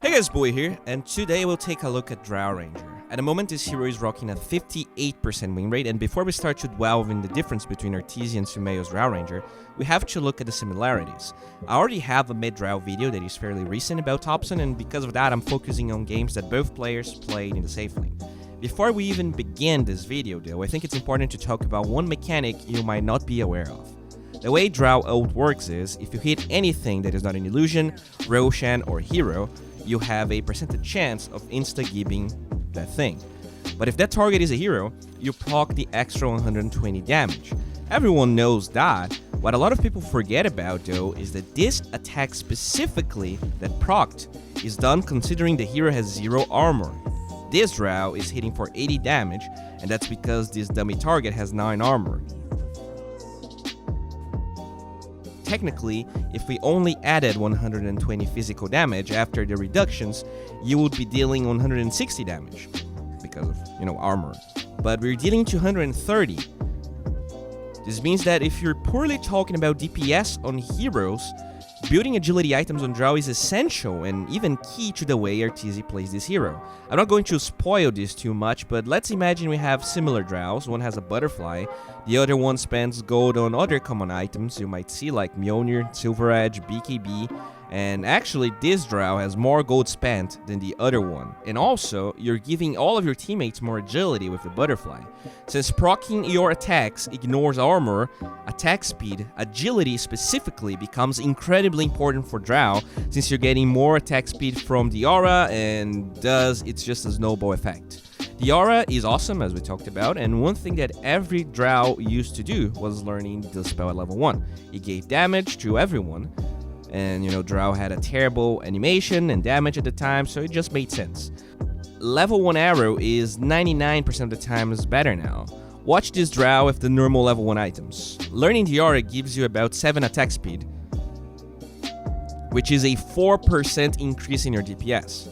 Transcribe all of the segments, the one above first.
Hey guys, Boy here, and today we'll take a look at Drow Ranger. At the moment, this hero is rocking a 58% win rate, and before we start to delve in the difference between Arteezy and Sumail's Drow Ranger, we have to look at the similarities. I already have a mid-Drow video that is fairly recent about Thompson, and because of that I'm focusing on games that both players played in the safe lane. Before we even begin this video though, I think it's important to talk about one mechanic you might not be aware of. The way Drow ult works is, if you hit anything that is not an illusion, Roshan, or hero, you have a percentage chance of insta-gibbing that thing. But if that target is a hero, you proc the extra 120 damage. Everyone knows that. What a lot of people forget about though is that this attack specifically that procced is done considering the hero has 0 armor. This Drow is hitting for 80 damage, and that's because this dummy target has 9 armor. Technically, if we only added 120 physical damage after the reductions, you would be dealing 160 damage because of, armor. But we're dealing 230. This means that if you're poorly talking about DPS on heroes, building agility items on Drow is essential and even key to the way Arteezy plays this hero. I'm not going to spoil this too much, but let's imagine we have similar Drows. One has a butterfly, the other one spends gold on other common items you might see like Mjolnir, Silver Edge, BKB, and actually this Drow has more gold spent than the other one. And also, you're giving all of your teammates more agility with the butterfly. Since proccing your attacks ignores armor, attack speed, agility specifically becomes incredibly important for Drow, since you're getting more attack speed from the aura, and thus it's just a snowball effect. The aura is awesome, as we talked about, and one thing that every Drow used to do was learning the spell at level 1. It gave damage to everyone, and Drow had a terrible animation and damage at the time, so it just made sense. Level 1 arrow is 99% of the time better now. Watch this Drow with the normal level 1 items. Learning the aura gives you about 7 attack speed, which is a 4% increase in your DPS.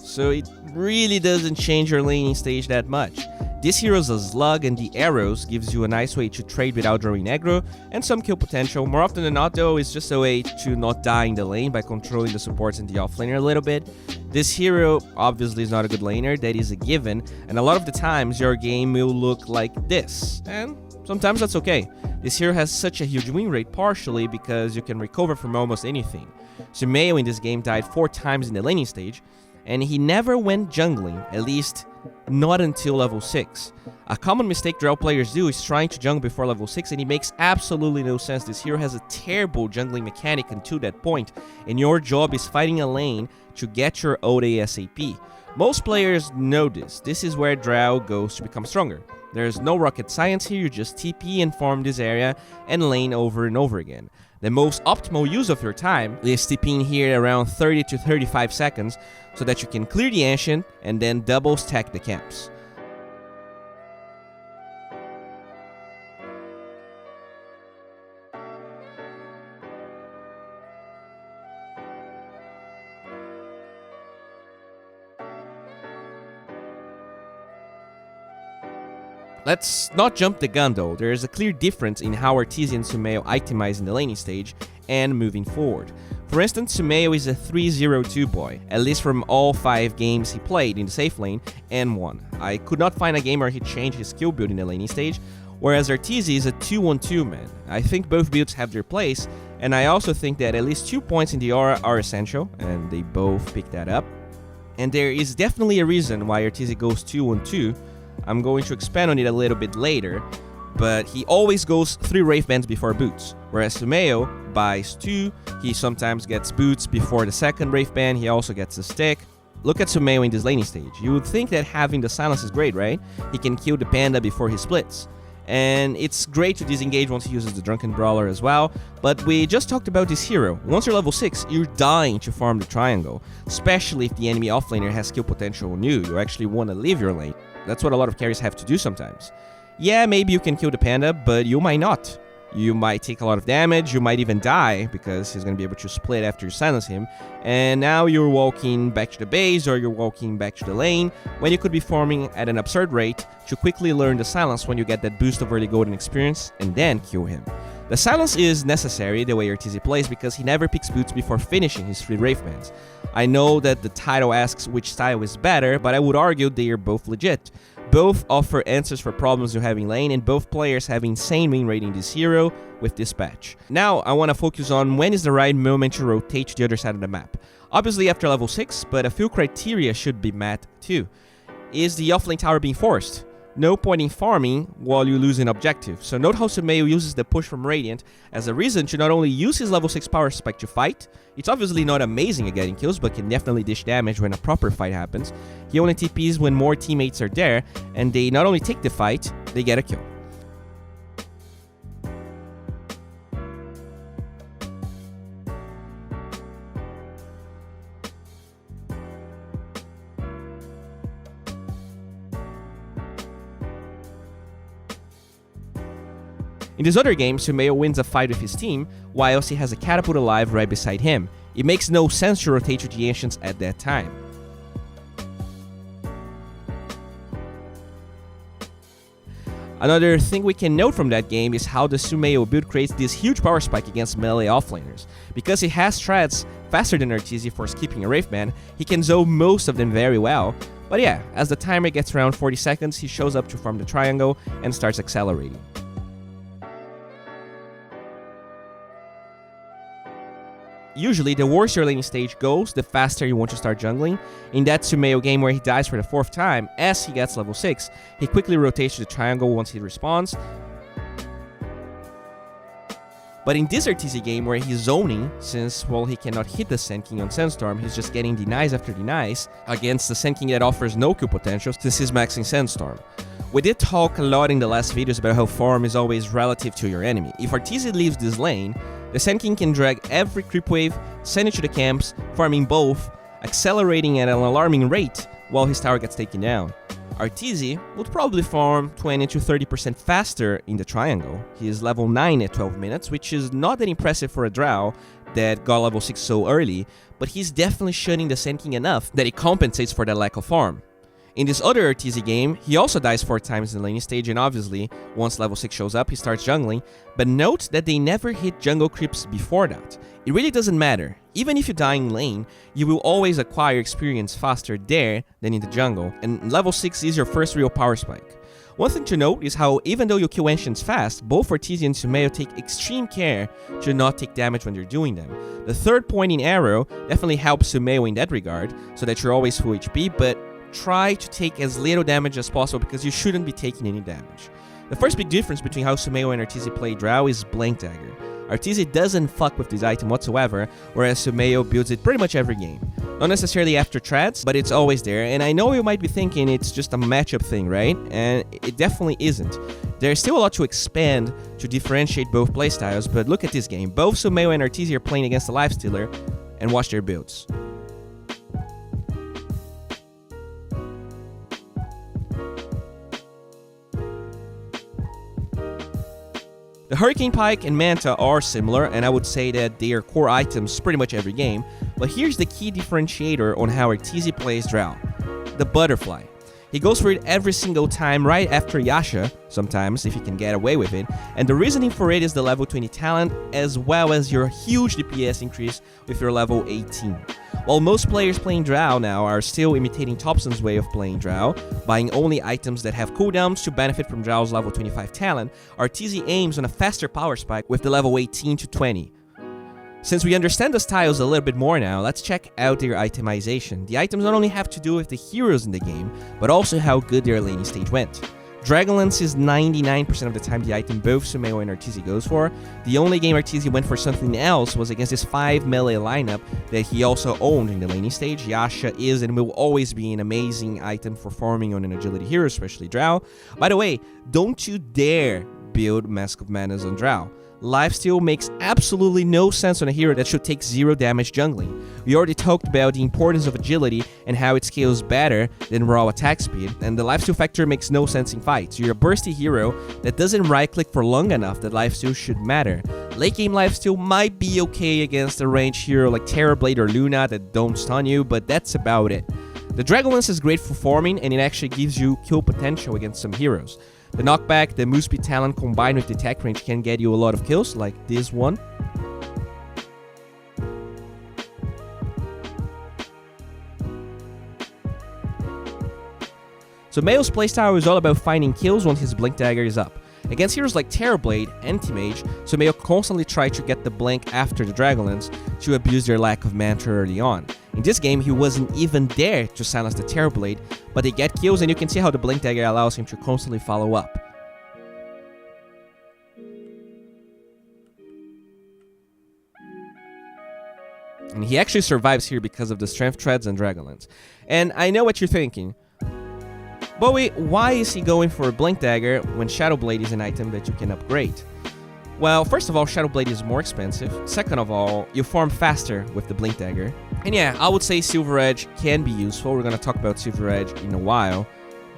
So it really doesn't change your laning stage that much. This hero's a slug, and the arrows gives you a nice way to trade without drawing aggro and some kill potential. More often than not though, it's just a way to not die in the lane by controlling the supports and the offlaner a little bit. This hero obviously is not a good laner, that is a given, and a lot of the times your game will look like this, and sometimes that's okay. This hero has such a huge win rate partially because you can recover from almost anything. Sumail in this game died 4 times in the laning stage, and he never went jungling, at least not until level 6. A common mistake Drow players do is trying to jungle before level 6, and it makes absolutely no sense. This hero has a terrible jungling mechanic until that point, and your job is fighting a lane to get your ult ASAP. Most players know this. This is where Drow goes to become stronger. There's no rocket science here, you just TP and farm this area and lane over and over again. The most optimal use of your time is TPing here around 30 to 35 seconds so that you can clear the ancient and then double stack the camps. Let's not jump the gun though, there is a clear difference in how Arteezy and Sumail itemize in the laning stage and moving forward. For instance, Sumail is a 3-0-2 boy, at least from all 5 games he played in the safe lane and won. I could not find a game where he changed his skill build in the laning stage, whereas Arteezy is a 2-1-2 man. I think both builds have their place, and I also think that at least 2 points in the aura are essential, and they both pick that up. And there is definitely a reason why Arteezy goes 2-1-2. I'm going to expand on it a little bit later, but he always goes 3 Wraith Bands before boots, whereas Sumail buys 2, he sometimes gets boots before the second Wraith Band, he also gets a stick. Look at Sumail in this laning stage. You would think that having the silence is great, right? He can kill the panda before he splits. And it's great to disengage once he uses the Drunken Brawler as well, but we just talked about this hero. Once you're level 6, you're dying to farm the triangle, especially if the enemy offlaner has skill potential on you. You actually want to leave your lane. That's what a lot of carries have to do sometimes. Yeah, maybe you can kill the panda, but you might not. You might take a lot of damage, you might even die, because he's going to be able to split after you silence him, and now you're walking back to the base, or you're walking back to the lane, when you could be farming at an absurd rate to quickly learn the silence when you get that boost of early golden experience, and then kill him. The silence is necessary the way Arteezy plays because he never picks boots before finishing his 3 Wraith bans. I know that the title asks which style is better, but I would argue they are both legit. Both offer answers for problems you have in lane, and both players have insane win rate in this hero with this patch. Now, I want to focus on when is the right moment to rotate to the other side of the map. Obviously after level 6, but a few criteria should be met too. Is the offlane tower being forced? No point in farming while you lose an objective, so note how Sumail uses the push from Radiant as a reason to not only use his level 6 power spike to fight. It's obviously not amazing at getting kills, but can definitely dish damage when a proper fight happens. He only TPs when more teammates are there, and they not only take the fight, they get a kill. In this other game, Sumail wins a fight with his team, whilst he has a catapult alive right beside him. It makes no sense to rotate to the Ancients at that time. Another thing we can note from that game is how the Sumail build creates this huge power spike against melee offlaners. Because he has strats faster than Arteezy for skipping a Wraith ban, he can zoe most of them very well. But yeah, as the timer gets around 40 seconds, he shows up to farm the triangle and starts accelerating. Usually, the worse your laning stage goes, the faster you want to start jungling. In that Sumail game where he dies for the 4th time, as he gets level 6, he quickly rotates to the triangle once he respawns. But in this Arteezy game where he's zoning, since, well, he cannot hit the Sand King on Sandstorm, he's just getting denies after denies against the Sand King that offers no kill potential since he's maxing Sandstorm. We did talk a lot in the last videos about how farm is always relative to your enemy. If Arteezy leaves this lane, the Sand King can drag every creep wave, send it to the camps, farming both, accelerating at an alarming rate while his tower gets taken down. Arteezy would probably farm 20 to 30% faster in the triangle. He is level 9 at 12 minutes, which is not that impressive for a Drow that got level 6 so early, but he's definitely shunning the Sand King enough that it compensates for that lack of farm. In this other Arteezy game, he also dies 4 times in the laning stage, and obviously, once level 6 shows up, he starts jungling, but note that they never hit jungle creeps before that. It really doesn't matter. Even if you die in lane, you will always acquire experience faster there than in the jungle, and level 6 is your first real power spike. One thing to note is how even though you kill Ancients fast, both Arteezy and Sumail take extreme care to not take damage when they're doing them. The 3rd pointing arrow definitely helps Sumail in that regard, so that you're always full HP, but try to take as little damage as possible because you shouldn't be taking any damage. The first big difference between how Sumail and Arteezy play Drow is Blank Dagger. Arteezy doesn't fuck with this item whatsoever, whereas Sumail builds it pretty much every game. Not necessarily after trads, but it's always there, and I know you might be thinking it's just a matchup thing, right? And it definitely isn't. There's still a lot to expand to differentiate both playstyles, but look at this game. Both Sumail and Arteezy are playing against a Lifestealer, and watch their builds. The Hurricane Pike and Manta are similar, and I would say that they are core items pretty much every game, but here's the key differentiator on how Arteezy plays Drow: the Butterfly. He goes for it every single time right after Yasha, sometimes if he can get away with it, and the reasoning for it is the level 20 talent as well as your huge DPS increase with your level 18. While most players playing Drow now are still imitating Thompson's way of playing Drow, buying only items that have cooldowns to benefit from Drow's level 25 talent, Arteezy aims on a faster power spike with the level 18 to 20. Since we understand the styles a little bit more now, let's check out their itemization. The items not only have to do with the heroes in the game, but also how good their laning stage went. Dragonlance is 99% of the time the item both Sumail and Arteezy goes for. The only game Arteezy went for something else was against this 5 melee lineup that he also owned in the laning stage. Yasha is and will always be an amazing item for farming on an agility hero, especially Drow. By the way, don't you dare build Mask of Madness on Drow. Lifesteal makes absolutely no sense on a hero that should take 0 damage jungling. We already talked about the importance of agility and how it scales better than raw attack speed, and the lifesteal factor makes no sense in fights. You're a bursty hero that doesn't right click for long enough that lifesteal should matter. Late game lifesteal might be okay against a ranged hero like Terrorblade or Luna that don't stun you, but that's about it. The Dragonlance is great for farming and it actually gives you kill potential against some heroes. The knockback, the move speed talent combined with the attack range can get you a lot of kills, like this one. Sumail's playstyle is all about finding kills once his blink dagger is up. Against heroes like Terrorblade and Anti-Mage, Sumail constantly tries to get the blink after the Dragonlance to abuse their lack of mantra early on. In this game, he wasn't even there to silence the Terrorblade, but they get kills and you can see how the blink dagger allows him to constantly follow up. And he actually survives here because of the Strength Treads and Dragonlance. And I know what you're thinking. Bowie, why is he going for a Blink Dagger when Shadow Blade is an item that you can upgrade? Well, first of all, Shadow Blade is more expensive. Second of all, you farm faster with the Blink Dagger. And yeah, I would say Silver Edge can be useful. We're gonna talk about Silver Edge in a while.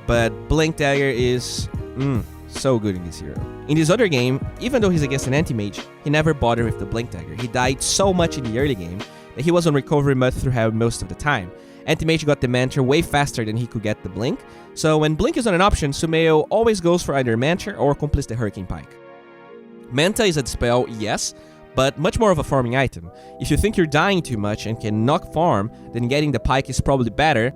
But Blink Dagger is so good in this hero. In this other game, even though he's against an Anti-Mage, he never bothered with the Blink Dagger. He died so much in the early game that he was on recovery mode throughout most of the time. Anti-Mage got the Mantra way faster than he could get the Blink, so when Blink is not an option, Sumail always goes for either Mantra or completes the Hurricane Pike. Manta is a spell, yes, but much more of a farming item. If you think you're dying too much and cannot farm, then getting the Pike is probably better,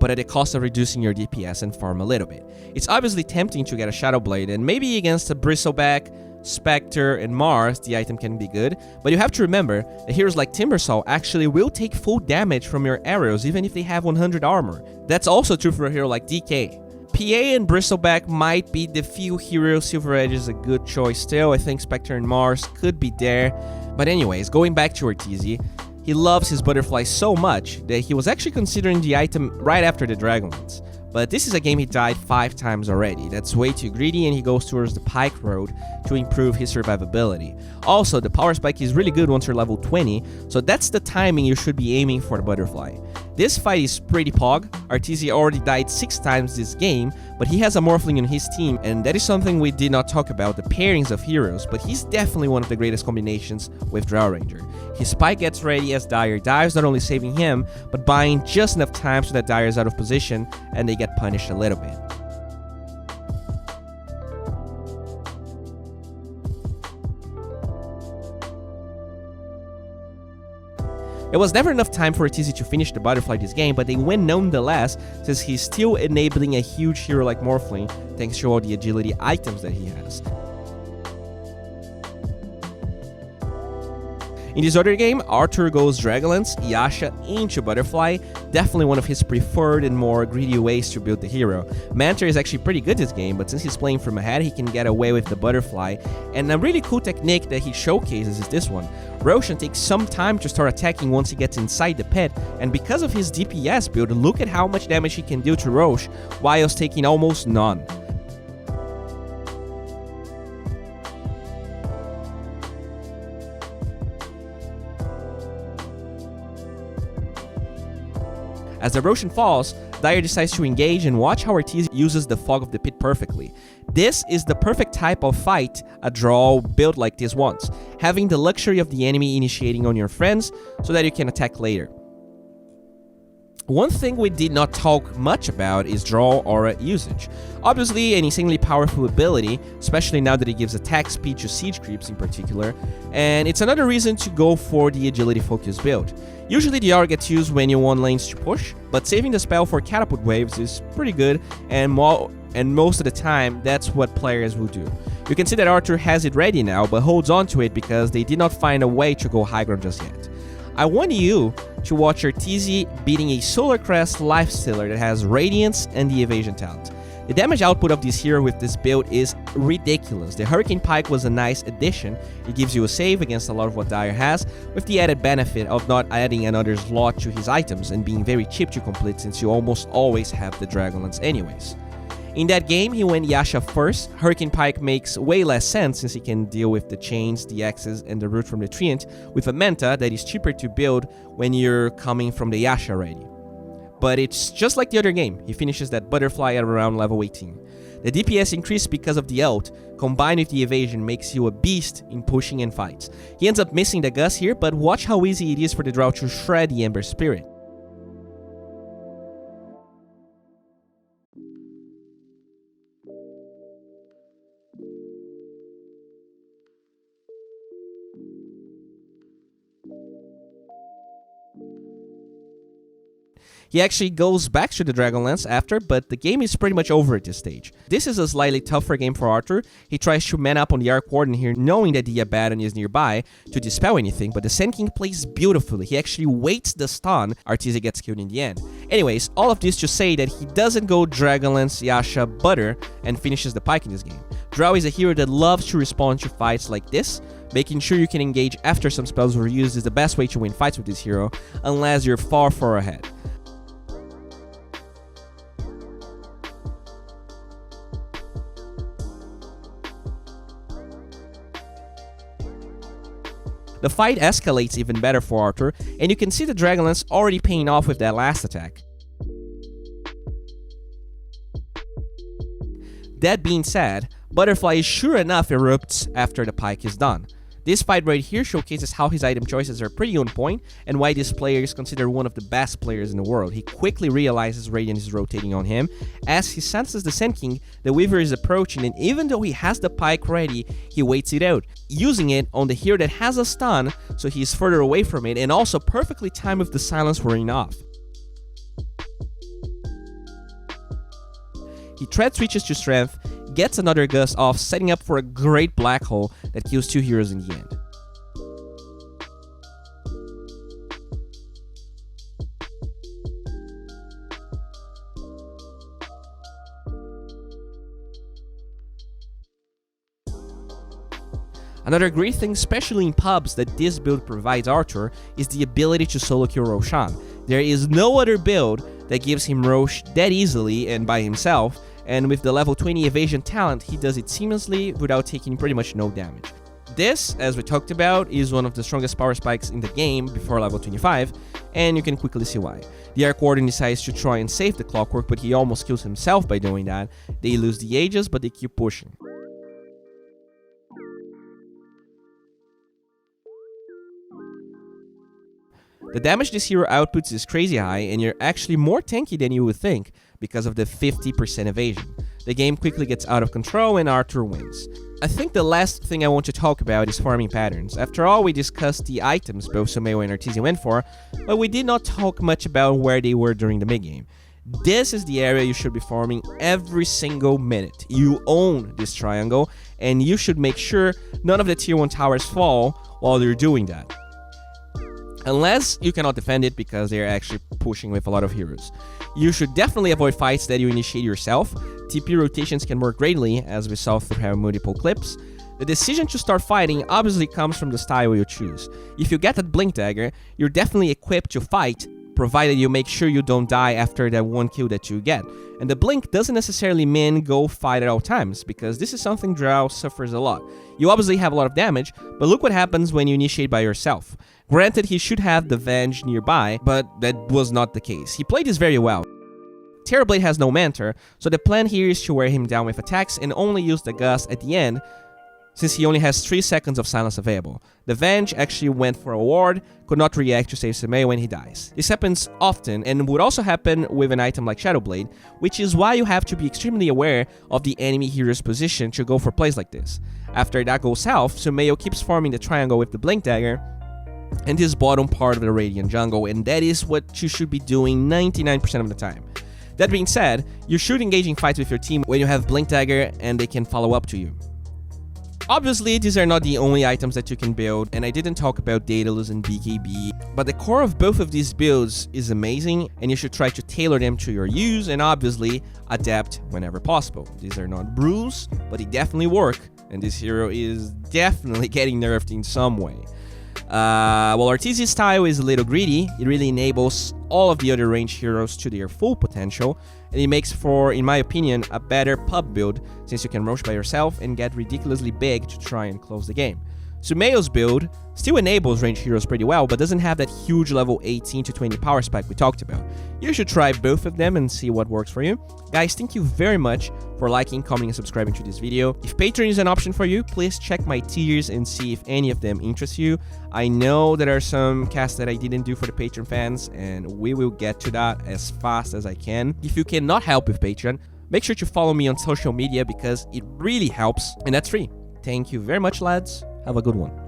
but at the cost of reducing your DPS and farm a little bit. It's obviously tempting to get a Shadow Blade, and maybe against a Bristleback, Spectre, and Mars, the item can be good, but you have to remember that heroes like Timbersaw actually will take full damage from your arrows even if they have 100 armor. That's also true for a hero like DK. PA and Bristleback might be the few heroes. Silver Edge is a good choice still. I think Spectre and Mars could be there. But anyways, going back to Arteezy, he loves his butterfly so much that he was actually considering the item right after the Dragonlance. But this is a game he died 5 times already. That's way too greedy, and he goes towards the Pike Road to improve his survivability. Also, the Power Spike is really good once you're level 20, so that's the timing you should be aiming for the butterfly. This fight is pretty pog. Arteezy already died 6 times this game, but he has a Morphling on his team, and that is something we did not talk about, the pairings of heroes, but he's definitely one of the greatest combinations with Drow Ranger. His Spike gets ready as Dire dives, not only saving him, but buying just enough time so that Dire is out of position, and they get punished a little bit. It was never enough time for Arteezy to finish the butterfly this game, but they win nonetheless, since he's still enabling a huge hero like Morphling thanks to all the agility items that he has. In this other game, Arthur goes Dragonlance, Yasha into Butterfly, definitely one of his preferred and more greedy ways to build the hero. Mantra is actually pretty good this game, but since he's playing from ahead, he can get away with the Butterfly, and a really cool technique that he showcases is this one. Roshan takes some time to start attacking once he gets inside the pit, and because of his DPS build, look at how much damage he can do to Rosh, whilst taking almost none. As the Roshan falls, Dire decides to engage and watch how Arteezy uses the Fog of the Pit perfectly. This is the perfect type of fight a Drow build like this wants, having the luxury of the enemy initiating on your friends so that you can attack later. One thing we did not talk much about is Drow aura usage. Obviously an insanely powerful ability, especially now that it gives attack speed to siege creeps in particular, and it's another reason to go for the agility focus build. Usually the aura gets used when you want lanes to push, but saving the spell for catapult waves is pretty good, and most of the time that's what players will do. You can see that Arthur has it ready now, but holds on to it because they did not find a way to go high ground just yet. I want you to watch Arteezy beating a Solar Crest Lifestealer that has Radiance and the Evasion talent. The damage output of this hero with this build is ridiculous. The Hurricane Pike was a nice addition. It gives you a save against a lot of what Dire has, with the added benefit of not adding another slot to his items and being very cheap to complete since you almost always have the Dragonlance anyways. In that game, he went Yasha first. Hurricane Pike makes way less sense since he can deal with the chains, the axes, and the root from the Treant with a Manta that is cheaper to build when you're coming from the Yasha already. But it's just like the other game, he finishes that butterfly at around level 18. The DPS increase because of the ult, combined with the evasion, makes you a beast in pushing and fights. He ends up missing the Gus here, but watch how easy it is for the Drow to shred the Ember Spirit. He actually goes back to the Dragonlance after, but the game is pretty much over at this stage. This is a slightly tougher game for Arthur. He tries to man up on the Arc Warden here, knowing that the Abaddon is nearby to dispel anything, but the Sand King plays beautifully. He actually waits the stun. Arteezy gets killed in the end. Anyways, all of this to say that he doesn't go Dragonlance, Yasha, Butter, and finishes the Pike in this game. Drow is a hero that loves to respond to fights like this. Making sure you can engage after some spells were used is the best way to win fights with this hero, unless you're far ahead. The fight escalates even better for Arthur, and you can see the Dragonlance already paying off with that last attack. That being said, Butterfly sure enough erupts after the Pike is done. This fight right here showcases how his item choices are pretty on point and why this player is considered one of the best players in the world. He quickly realizes Radiant is rotating on him. As he senses the Sand King, the Weaver is approaching, and even though he has the Pike ready, he waits it out, using it on the hero that has a stun, so he's further away from it, and also perfectly timed with the silence wearing off. He thread switches to strength, gets another gust off, setting up for a great black hole that kills 2 heroes in the end. Another great thing, especially in pubs, that this build provides Arthur is the ability to solo kill Roshan. There is no other build that gives him Rosh that easily and by himself, and with the level 20 evasion talent, he does it seamlessly without taking pretty much no damage. This, as we talked about, is one of the strongest power spikes in the game before level 25, and you can quickly see why. The Arc Warden decides to try and save the Clockwork, but he almost kills himself by doing that. They lose the Aegis, but they keep pushing. The damage this hero outputs is crazy high, and you're actually more tanky than you would think because of the 50% evasion. The game quickly gets out of control and Arthur wins. I think the last thing I want to talk about is farming patterns. After all, we discussed the items both Sumail and Arteezy went for, but we did not talk much about where they were during the mid-game. This is the area you should be farming every single minute. You own this triangle, and you should make sure none of the tier 1 towers fall while you're doing that. Unless you cannot defend it because they're actually pushing with a lot of heroes. You should definitely avoid fights that you initiate yourself. TP rotations can work greatly, as we saw through multiple clips. The decision to start fighting obviously comes from the style you choose. If you get that Blink Dagger, you're definitely equipped to fight, provided you make sure you don't die after that one kill that you get. And the Blink doesn't necessarily mean go fight at all times, because this is something Drow suffers a lot. You obviously have a lot of damage, but look what happens when you initiate by yourself. Granted, he should have the Venge nearby, but that was not the case. He played this very well. Terrorblade has no Mentor, so the plan here is to wear him down with attacks and only use the Gust at the end, since he only has 3 seconds of silence available. The Venge actually went for a ward, could not react to save Sumail when he dies. This happens often, and would also happen with an item like Shadowblade, which is why you have to be extremely aware of the enemy hero's position to go for plays like this. After that goes south, Sumail keeps farming the triangle with the Blink Dagger, and this bottom part of the Radiant jungle, and that is what you should be doing 99% of the time. That being said, you should engage in fights with your team when you have Blink Dagger and they can follow up to you. Obviously, these are not the only items that you can build, and I didn't talk about Daedalus and BKB, but the core of both of these builds is amazing, and you should try to tailor them to your use, and obviously, adapt whenever possible. These are not rules, but they definitely work, and this hero is definitely getting nerfed in some way. While Arteezy's style is a little greedy, it really enables all of the other ranged heroes to their full potential, and it makes for, in my opinion, a better pub build, since you can rush by yourself and get ridiculously big to try and close the game. Sumail's build still enables ranged heroes pretty well, but doesn't have that huge level 18 to 20 power spike we talked about. You should try both of them and see what works for you. Guys, thank you very much for liking, commenting, and subscribing to this video. If Patreon is an option for you, please check my tiers and see if any of them interest you. I know there are some casts that I didn't do for the Patreon fans, and we will get to that as fast as I can. If you cannot help with Patreon, make sure to follow me on social media because it really helps, and that's free. Thank you very much, lads. Have a good one.